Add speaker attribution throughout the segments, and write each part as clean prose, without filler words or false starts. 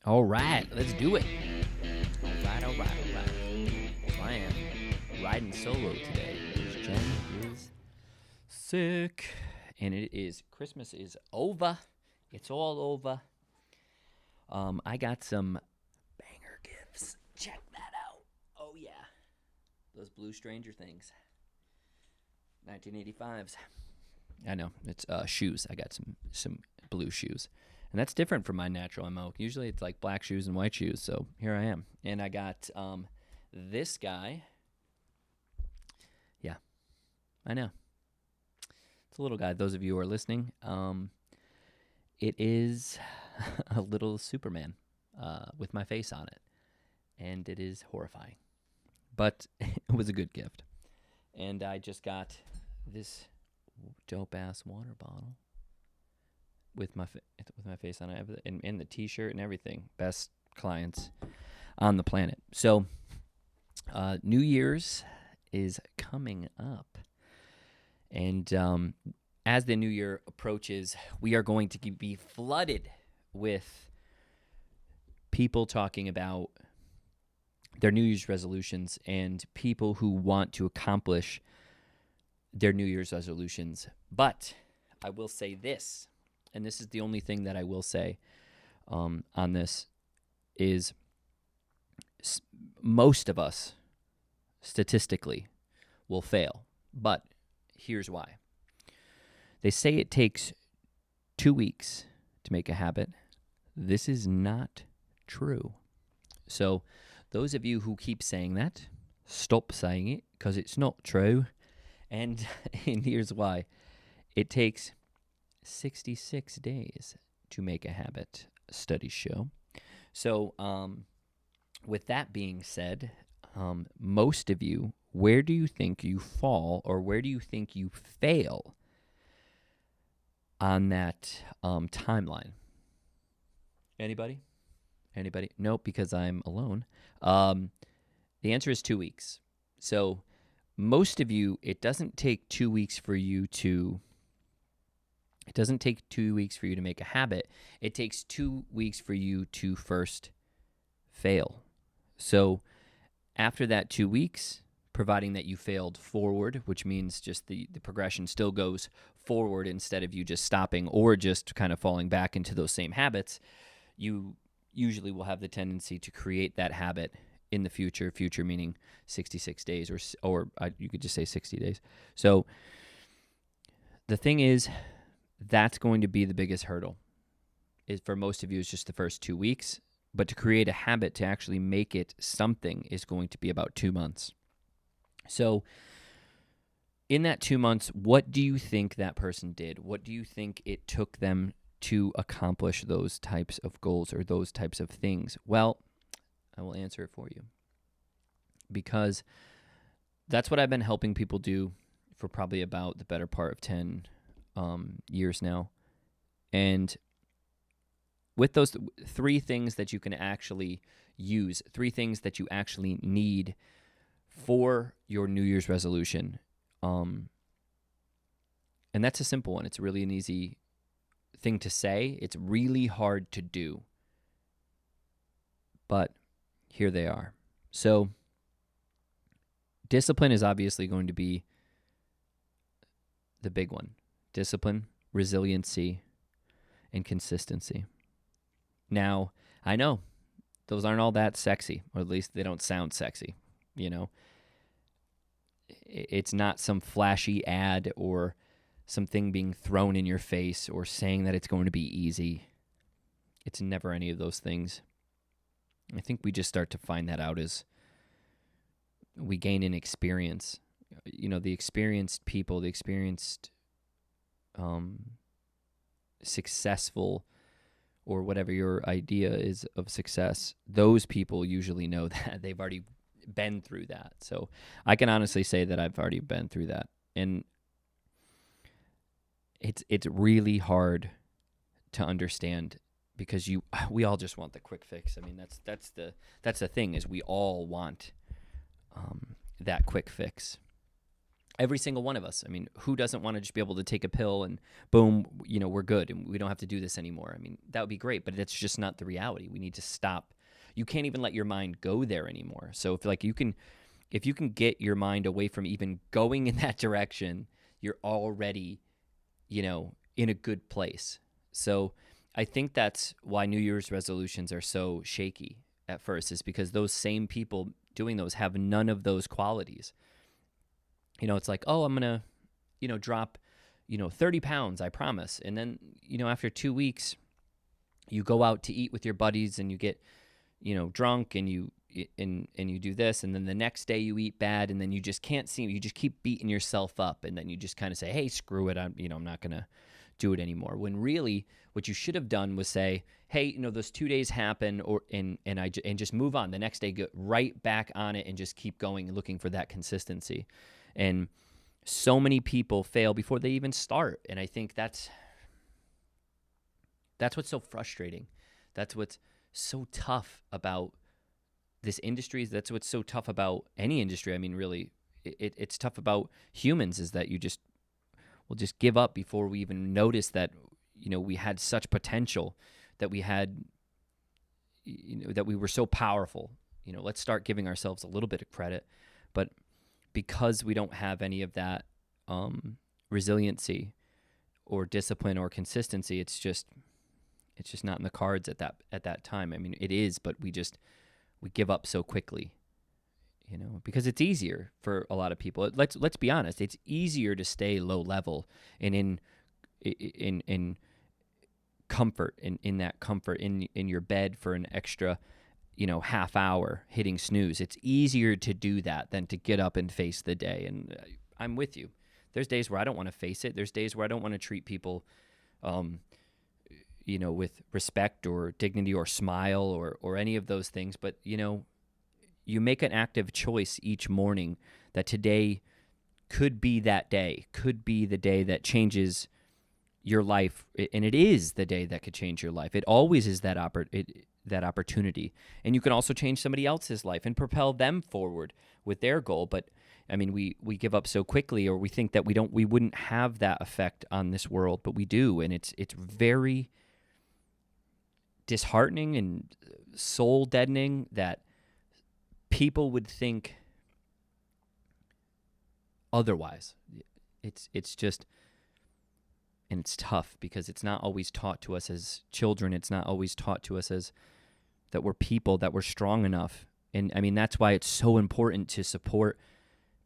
Speaker 1: All right, let's do it. All right. So I am riding solo today because Jen is sick, and Christmas is over. It's all over. I got some banger gifts. Check that out. Oh yeah, those blue Stranger Things, 1985s. I know it's shoes. I got some blue shoes. And that's different from my natural MO. Usually it's like black shoes and white shoes. So here I am. And I got this guy. Yeah, I know. It's a little guy. Those of you who are listening, it is a little Superman with my face on it. And it is horrifying. But it was a good gift. And I just got this dope-ass water bottle with my face on it, and the T-shirt and everything. Best clients on the planet. So, New Year's is coming up, and as the New Year approaches, we are going to be flooded with people talking about their New Year's resolutions and people who want to accomplish their New Year's resolutions. But I will say this. And this is the only thing that I will say on this, is most of us, statistically, will fail. But here's why. They say it takes 2 weeks to make a habit. This is not true. So those of you who keep saying that, stop saying it, because it's not true. And here's why. It takes 66 days to make a habit, studies show. So with that being said, most of you, where do you think you fall, or where do you think you fail on that timeline? Anybody? Nope, because I'm alone. The answer is 2 weeks. So most of you, it doesn't take 2 weeks for you to make a habit. It takes 2 weeks for you to first fail. So after that 2 weeks, providing that you failed forward, which means just the progression still goes forward instead of you just stopping or just kind of falling back into those same habits, you usually will have the tendency to create that habit in the future meaning 66 days, or you could just say 60 days. So the thing is, that's going to be the biggest hurdle. For most of you, it's just the first 2 weeks. But to create a habit, to actually make it something, is going to be about 2 months. So in that 2 months, what do you think that person did? What do you think it took them to accomplish those types of goals or those types of things? Well, I will answer it for you, because that's what I've been helping people do for probably about the better part of 10 years now. And with those 3 things that you can actually use, 3 things that you actually need for your New Year's resolution, and that's a simple one. It's really an easy thing to say. It's really hard to do, but here they are. So discipline is obviously going to be the big one. Discipline, resiliency, and consistency. Now, I know those aren't all that sexy, or at least they don't sound sexy, you know. It's not some flashy ad or something being thrown in your face or saying that it's going to be easy. It's never any of those things. I think we just start to find that out as we gain in experience. You know, the experienced people, the experienced successful, or whatever your idea is of success, those people usually know that. They've already been through that. So I can honestly say that I've already been through that. And it's really hard to understand, because we all just want the quick fix. I mean, that's the thing, is we all want that quick fix. Every single one of us. I mean, who doesn't want to just be able to take a pill and boom, we're good and we don't have to do this anymore? I mean, that would be great, but that's just not the reality. We need to stop. You can't even let your mind go there anymore. So if you can get your mind away from even going in that direction, you're already, in a good place. So I think that's why New Year's resolutions are so shaky at first, is because those same people doing those have none of those qualities. It's like, oh, I'm going to, drop, 30 pounds, I promise. And then, after 2 weeks, you go out to eat with your buddies and you get, drunk and you do this. And then the next day you eat bad and then you just can't you just keep beating yourself up. And then you just kind of say, hey, screw it. I'm not going to do it anymore. When really what you should have done was say, hey, those 2 days happen and just move on. The next day, get right back on it and just keep going and looking for that consistency. And so many people fail before they even start. And I think that's what's so frustrating. That's what's so tough about this industry. That's what's so tough about any industry. I mean, really, it's tough about humans, is that we'll just give up before we even notice that, we had such potential, that we had, that we were so powerful. Let's start giving ourselves a little bit of credit. But because we don't have any of that resiliency or discipline or consistency, it's just not in the cards at that time. I mean, it is, but we give up so quickly, because it's easier for a lot of people. Let's be honest. It's easier to stay low level and in comfort, in that comfort in your bed for an extra half hour hitting snooze. It's easier to do that than to get up and face the day. And I'm with you. There's days where I don't want to face it. There's days where I don't want to treat people, with respect or dignity or smile or any of those things. But, you make an active choice each morning that today could be that day, could be the day that changes your life. And it is the day that could change your life. It always is that opportunity. And you can also change somebody else's life and propel them forward with their goal. But I mean, we give up so quickly, or we think that we wouldn't have that effect on this world, but we do. And it's very disheartening and soul deadening that people would think otherwise. It's just, and it's tough because it's not always taught to us as children. It's not always taught to us as that we're people, that we're strong enough. And I mean, that's why it's so important to support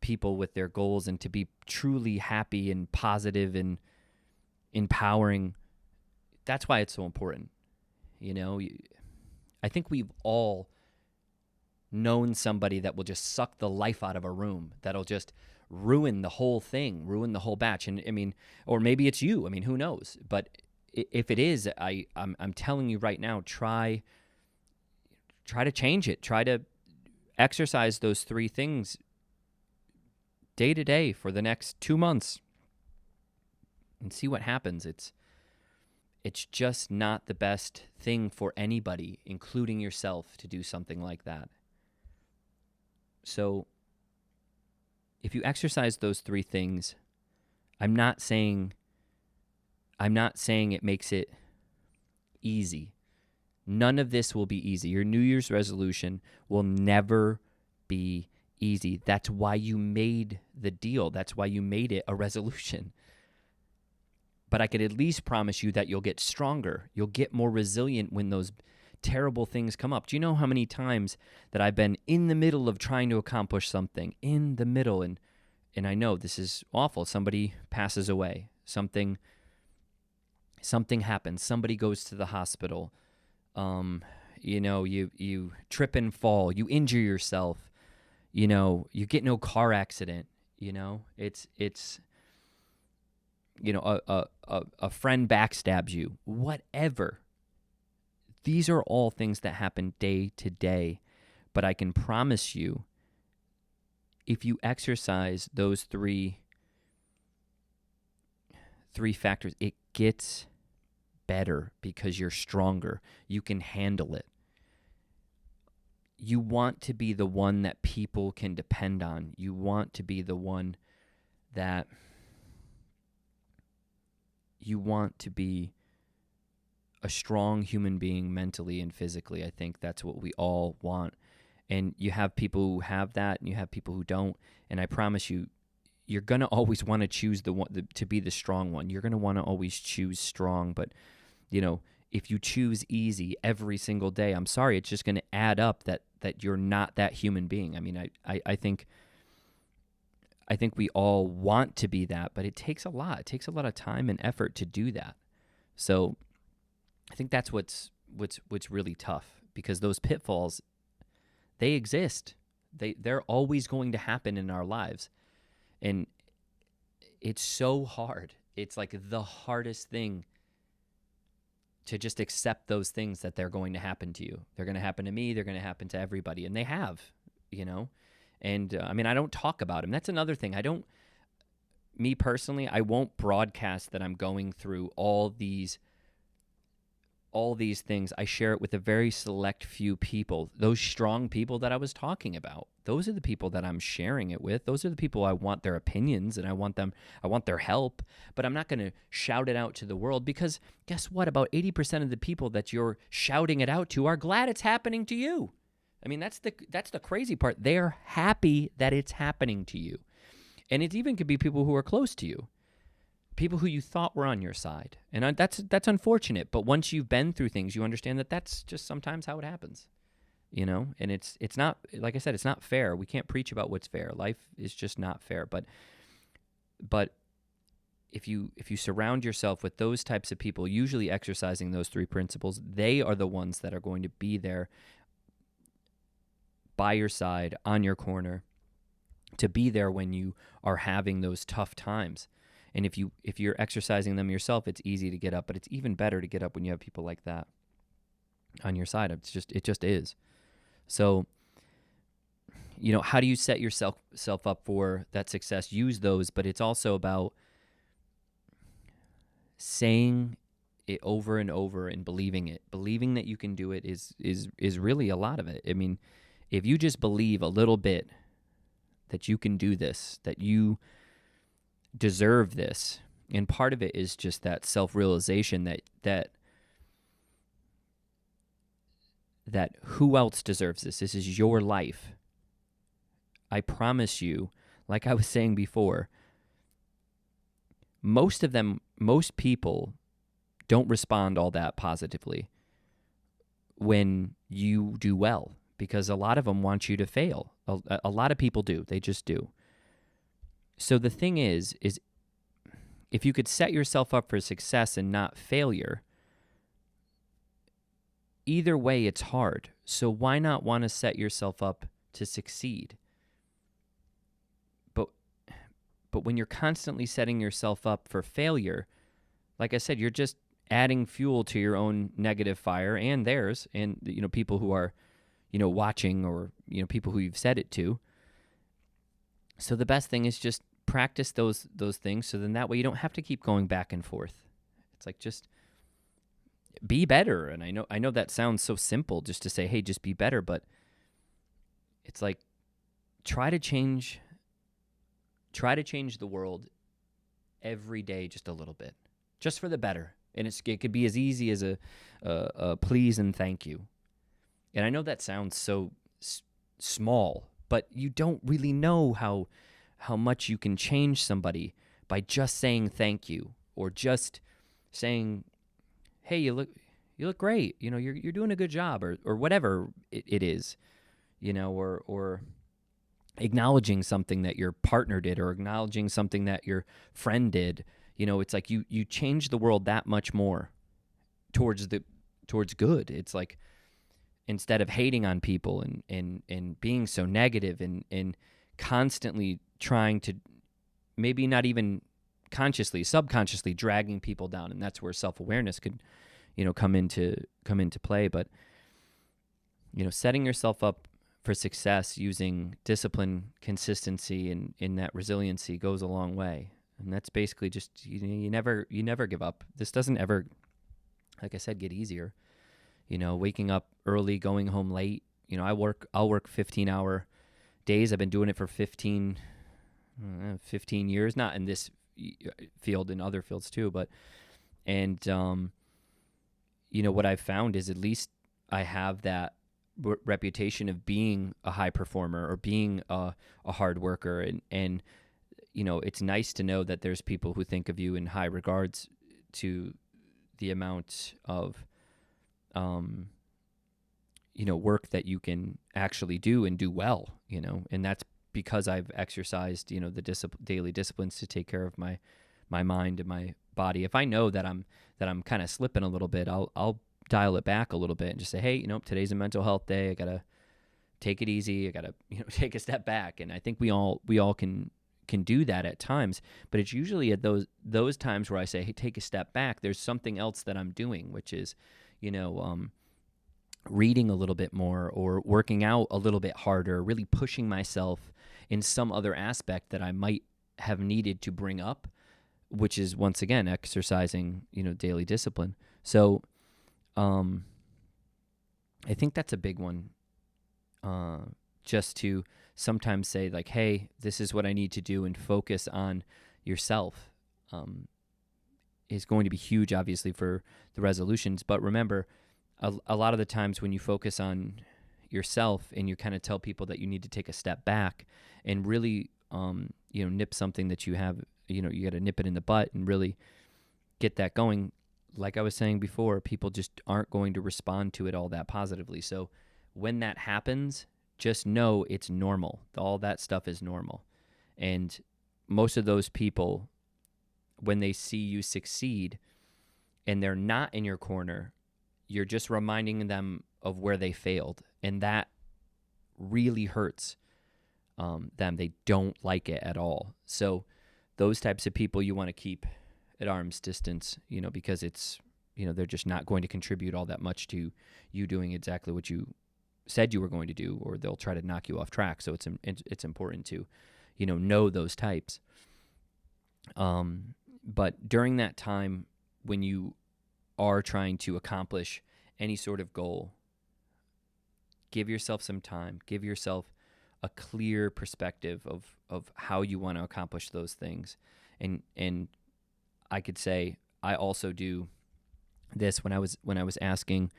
Speaker 1: people with their goals and to be truly happy and positive and empowering. That's why it's so important. I think we've all known somebody that will just suck the life out of a room, that'll just ruin the whole thing, ruin the whole batch. And I mean, or maybe it's you. I mean, who knows? But if it is, I'm telling you right now, try to change it. Try to exercise those 3 things day to day for the next 2 months and see what happens. It's just not the best thing for anybody, including yourself, to do something like that. So if you exercise those 3 things, I'm not saying it makes it easy. None of this will be easy. Your New Year's resolution will never be easy. That's why you made the deal. That's why you made it a resolution. But I could at least promise you that you'll get stronger. You'll get more resilient when those terrible things come up. Do you know how many times that I've been in the middle of trying to accomplish something, in the middle, and I know this is awful. Somebody passes away. Something happens. Somebody goes to the hospital. You trip and fall. You injure yourself. You get in a car accident. It's a friend backstabs you. Whatever. These are all things that happen day to day. But I can promise you, if you exercise those three factors, it gets better because you're stronger. You can handle it. You want to be the one that people can depend on. You want to be the one that you want to be a strong human being mentally and physically. I think that's what we all want. And you have people who have that, and you have people who don't. And I promise you, you're going to always want to choose to be the strong one. You're going to want to always choose strong. But, if you choose easy every single day, I'm sorry, it's just going to add up that you're not that human being. I mean, I think we all want to be that, but it takes a lot. It takes a lot of time and effort to do that. So I think that's what's really tough, because those pitfalls, they exist. They're always going to happen in our lives. And it's so hard. It's like the hardest thing to just accept those things, that they're going to happen to you. They're going to happen to me. They're going to happen to everybody. And they have, And I mean, I don't talk about them. That's another thing. Me personally, I won't broadcast that I'm going through all these things. I share it with a very select few people. Those strong people that I was talking about, those are the people that I'm sharing it with. Those are the people I want their opinions, and I want their help, but I'm not going to shout it out to the world, because guess what? About 80% of the people that you're shouting it out to are glad it's happening to you. I mean, that's the crazy part. They're happy that it's happening to you. And it even could be people who are close to you, people who you thought were on your side. And that's unfortunate. But once you've been through things, you understand that that's just sometimes how it happens, And it's not, like I said, it's not fair. We can't preach about what's fair. Life is just not fair. But if you surround yourself with those types of people, usually exercising those three principles, they are the ones that are going to be there by your side, on your corner, to be there when you are having those tough times. And if you're exercising them yourself, it's easy to get up, but it's even better to get up when you have people like that on your side. It just is. So, how do you set yourself up for that success? Use those, but it's also about saying it over and over and believing it. Believing that you can do it is really a lot of it. I mean, if you just believe a little bit that you can do this, that you deserve this, and part of it is just that self-realization that who else deserves this? This is your life. I promise you, like I was saying before, most people don't respond all that positively when you do well, because a lot of them want you to fail. A lot of people do. They just do. So the thing is if you could set yourself up for success and not failure, either way it's hard. So why not want to set yourself up to succeed? But when you're constantly setting yourself up for failure, like I said, you're just adding fuel to your own negative fire and theirs, and people who are watching, or people who you've said it to. So the best thing is just practice those things, so then that way you don't have to keep going back and forth. It's like, just be better. And I know that sounds so simple, just to say, hey, just be better, but it's like, try to change the world every day just a little bit, just for the better. And it could be as easy as a please and thank you. And I know that sounds so small, but you don't really know how much you can change somebody by just saying thank you, or just saying, hey, you look great, you're doing a good job, or whatever it is, or acknowledging something that your partner did, or acknowledging something that your friend did. It's like you change the world that much more towards good. It's like, instead of hating on people and being so negative and constantly trying to, maybe not even consciously, subconsciously dragging people down. And that's where self-awareness could, come into play. But, setting yourself up for success using discipline, consistency, and in that resiliency goes a long way. And that's basically just, you never give up. This doesn't ever, like I said, get easier. Waking up early, going home late. I'll work 15-hour days. I've been doing it for 15, 15 years, not in this field, in other fields too, but, and, what I've found is at least I have that reputation of being a high performer or being a hard worker. And, it's nice to know that there's people who think of you in high regards to the amount of, work that you can actually do and do well, and that's because I've exercised, the daily disciplines to take care of my mind and my body. If I know that I'm kind of slipping a little bit, I'll dial it back a little bit and just say, hey, today's a mental health day. I gotta take it easy. I gotta, take a step back. And I think we all can do that at times, but it's usually at those times where I say, hey, take a step back. There's something else that I'm doing, which is, reading a little bit more or working out a little bit harder, really pushing myself in some other aspect that I might have needed to bring up, which is once again exercising, daily discipline. So I think that's a big one, just to sometimes say like, hey, this is what I need to do, and focus on yourself is going to be huge, obviously, for the resolutions. But remember, a lot of the times when you focus on yourself and you kind of tell people that you need to take a step back and really, nip something that you have, you got to nip it in the butt and really get that going. Like I was saying before, people just aren't going to respond to it all that positively. So when that happens, just know it's normal. All that stuff is normal. And most of those people, when they see you succeed and they're not in your corner, you're just reminding them of where they failed. And that really hurts them. They don't like it at all. So those types of people you want to keep at arm's distance, because it's, they're just not going to contribute all that much to you doing exactly what you said you were going to do, or they'll try to knock you off track. So it's important to, know those types. But during that time when you are trying to accomplish any sort of goal, give yourself some time, give yourself a clear perspective of how you want to accomplish those things. And I could say I also do this when I was asking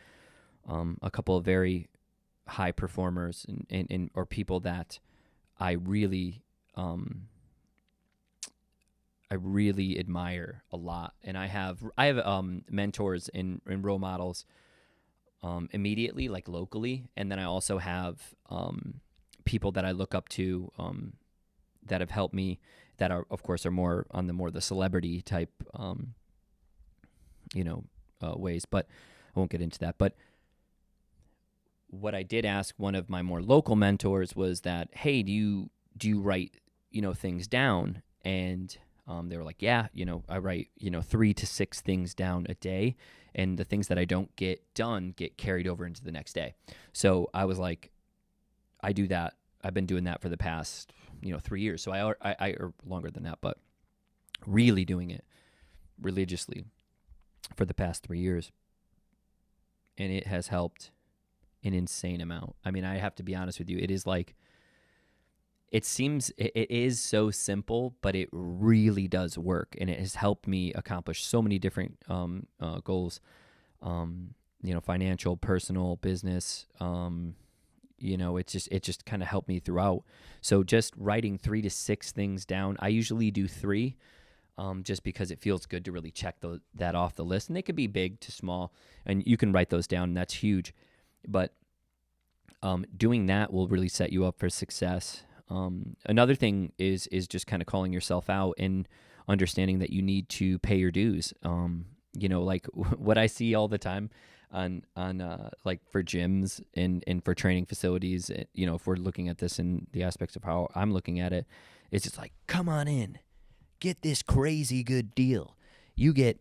Speaker 1: a couple of very high performers and or people that I really admire a lot. And I have mentors and role models immediately, like locally, and then I also have people that I look up to that have helped me, that are, of course, are more on the celebrity type ways, but I won't get into that. But what I did ask one of my more local mentors was that, hey, do you write things down? And they were like, yeah, I write 3 to 6 things down a day, and the things that I don't get done get carried over into the next day. So I was like, I do that. I've been doing that for the past 3 years. So I or longer than that, but really doing it religiously for the past 3 years, and it has helped an insane amount. I mean, I have to be honest with you. It is like, it is so simple, but it really does work, and it has helped me accomplish so many different goals, financial, personal, business. It just kind of helped me throughout. So just writing 3 to 6 things down. I usually do 3, just because it feels good to really check that off the list, and they could be big to small, and you can write those down, and that's huge. But doing that will really set you up for success. Another thing is just kind of calling yourself out and understanding that you need to pay your dues. Like what I see all the time on like for gyms and for training facilities, if we're looking at this in the aspects of how I'm looking at it, it's just like, come on in, get this crazy good deal. You get,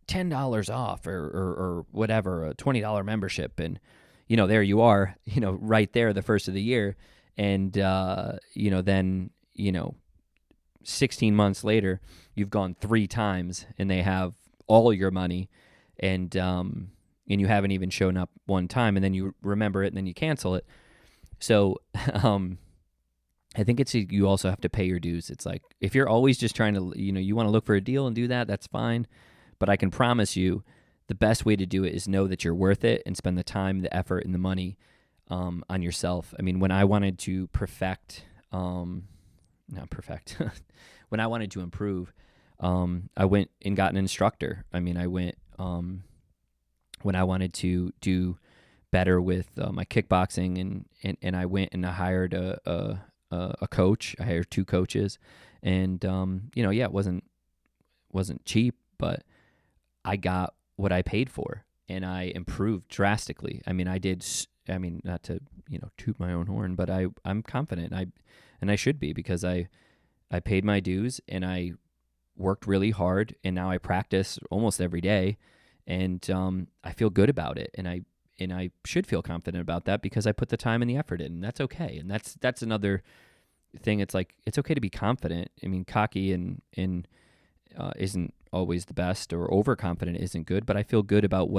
Speaker 1: $10 off or whatever, a $20 membership. And, there you are, right there the first of the year. And, then, 16 months later, you've gone 3 times and they have all your money, and you haven't even shown up one time, and then you remember it and then you cancel it. So, I think you also have to pay your dues. It's like, if you're always just trying to, you want to look for a deal and do that, that's fine. But I can promise you the best way to do it is know that you're worth it and spend the time, the effort, and the money on yourself. I mean, when I wanted to not perfect, when I wanted to improve, I went and got an instructor. I mean, I went, when I wanted to do better with my kickboxing, and I went and I hired a coach. I hired 2 coaches, and it wasn't cheap, but I got what I paid for, and I improved drastically. I mean, not to toot my own horn, but I'm confident. I should be, because I paid my dues and I worked really hard, and now I practice almost every day, and I feel good about it, and I should feel confident about that because I put the time and the effort in, and that's okay. And that's another thing. It's like, it's okay to be confident. I mean, cocky and isn't always the best, or overconfident isn't good, but I feel good about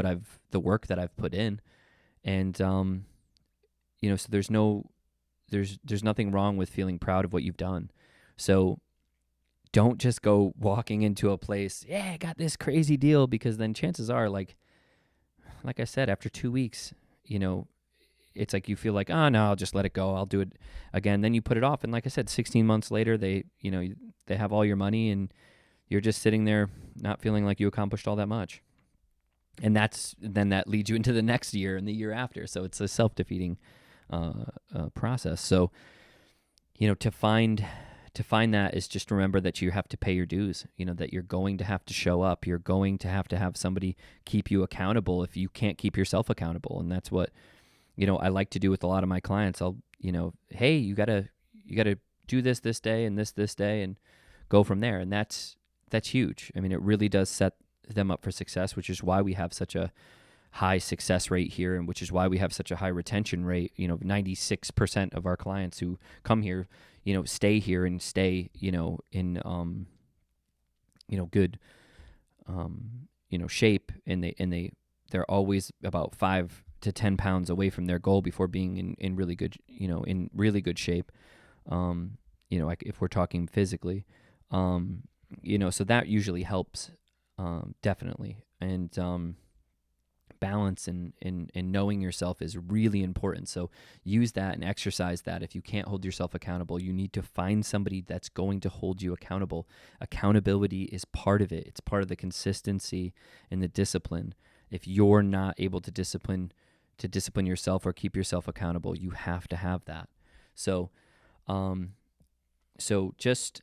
Speaker 1: the work that I've put in. And, so there's nothing wrong with feeling proud of what you've done. So don't just go walking into a place, yeah, I got this crazy deal, because then chances are, like I said, after 2 weeks, it's like you feel like, oh no, I'll just let it go. I'll do it again. Then you put it off. And like I said, 16 months later, they have all your money, and you're just sitting there not feeling like you accomplished all that much. And then that leads you into the next year and the year after. So it's a self-defeating process. So, to find that is just remember that you have to pay your dues, that you're going to have to show up. You're going to have somebody keep you accountable if you can't keep yourself accountable. And that's what, I like to do with a lot of my clients. I'll, hey, you gotta do this day and this day, and go from there. And that's huge. I mean, it really does set them up for success, which is why we have such a high success rate here, and which is why we have such a high retention rate. 96% of our clients who come here, stay here and stay, in good, shape, and they're always about 5 to 10 pounds away from their goal before being in really good, in really good shape. Like if we're talking physically, so that usually helps, definitely. And, balance and knowing yourself is really important. So use that and exercise that. If you can't hold yourself accountable, you need to find somebody that's going to hold you accountable. Accountability is part of it. It's part of the consistency and the discipline. If you're not able to discipline yourself or keep yourself accountable, you have to have that. So just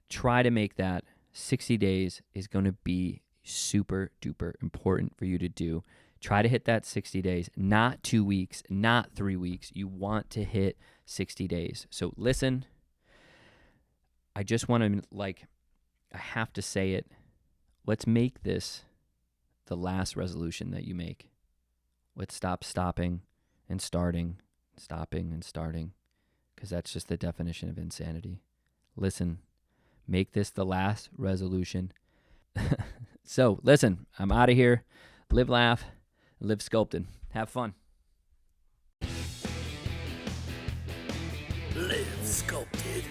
Speaker 1: try to make that 60 days is going to be super duper important for you to do. Try to hit that 60 days, not 2 weeks, not 3 weeks. You want to hit 60 days. So listen, I just want to, I have to say it. Let's make this the last resolution that you make. Let's stop stopping and starting, because that's just the definition of insanity. Listen, make this the last resolution. So, listen, I'm out of here. Live, laugh, live sculpted. Have fun.
Speaker 2: Live Sculpted.